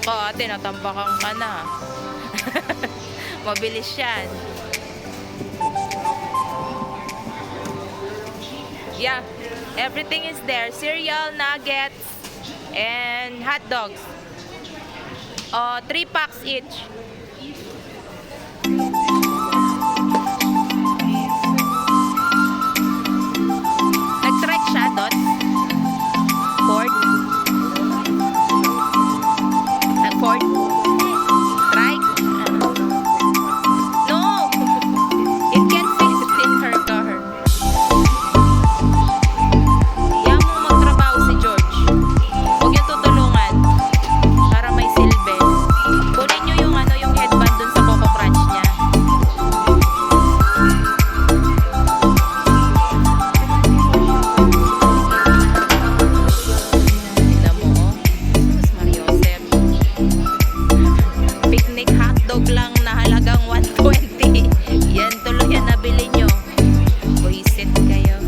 Ako ate, natambakan ka na. Mabilis yan. Yeah, everything is there. Cereal, nuggets, and hot dogs. 3 packs each. Nag-trek siya doon? Ford? Nag-Ford? Trike? No! It can fit in her car. Yan mo magtrabaho si George. Huwag yung tutulungan. Para may silbi. Kunin nyo yung yung headband dun sa Coco Crunch niya. Tignan mo, oh. Mas Mariosep. Picnic hotdog lang na halagang 120. Yan, tuloy yan nabili nyo. Buisit kayo.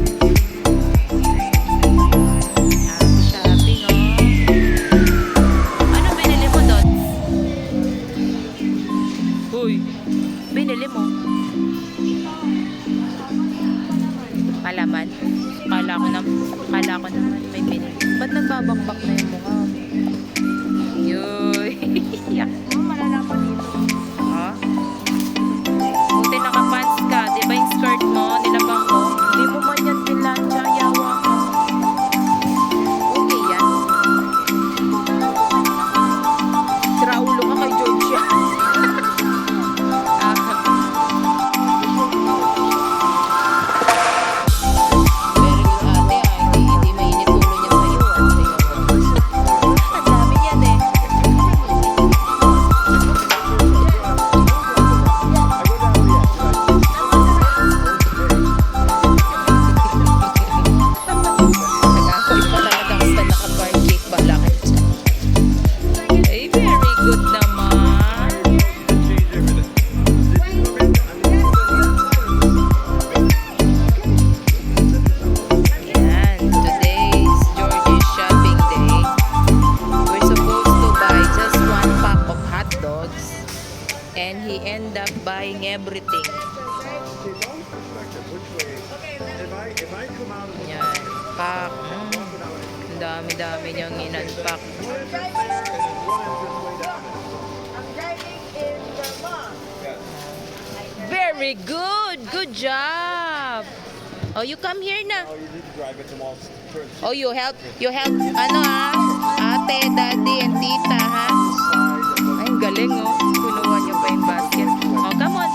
Happy shopping, oh. Ano binili mo doon? Uy, binili mo? Palaman? Kala ko naman may binili. Ba't nagbabakbak na yung mukha? Yoy. Yak. Malalaman dito. Ha? Buti nakapants ka. Di ba yung skirt mo, nilabang ko? Di mo man yan pinlansya, yawa ka. Okay yan. Sira ulo ka kay Georgia. Very good ate ah. Hindi mainit ulo niya sa'yo ah. Ang dami yan eh. Nag-akoy pa talaga basta naka-bar cake ba lang. Ay, very good naman. Yan, today's George's shopping day. We're supposed to buy just 1 pack of hot dogs and he ended up buying everything. Yan, pack. Ang dami-dami niyang in-unpack. I'm driving in Vermont. Very good! Good job! Oh, you come here na. Oh, you need to drive it to Mall first. Oh, you help, ano ha? Ate, daddy, and tita, ha? Ay, ang galing, oh. Kinuha niyo pa yung basket. Oh, come on.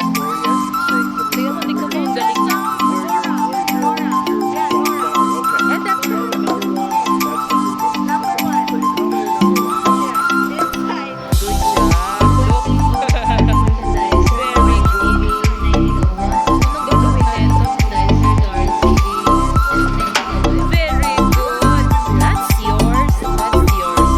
Tingnan mo, tingnan mo, ang galing niya. Nora. Yeah, Nora. And that's Number 1. This side. good job. Look. Very good. Anong gagawin nito? Very good. That's yours. That's yours.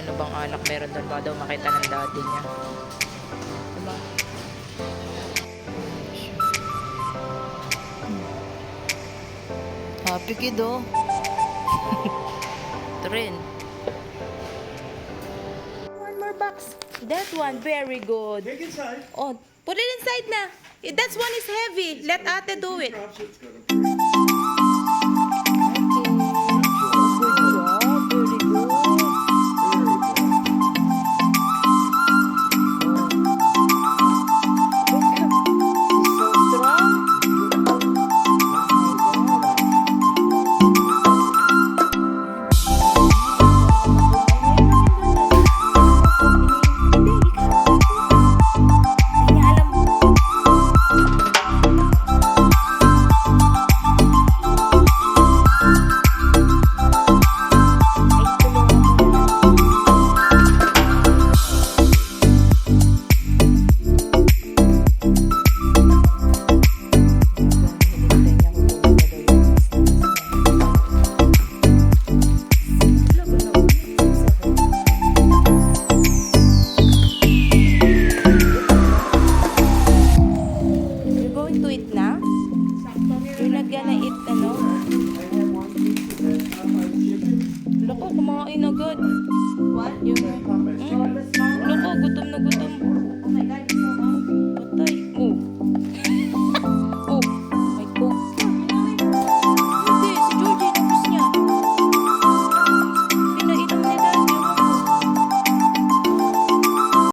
ano bang anak meron doon. Baka daw makita ng daddy niya. Diba? Happy kid, oh. Ito rin. One more box. That one, very good. Take inside. Oh, put it inside na. That one is heavy. Let ate do it. Drops it's gonna break.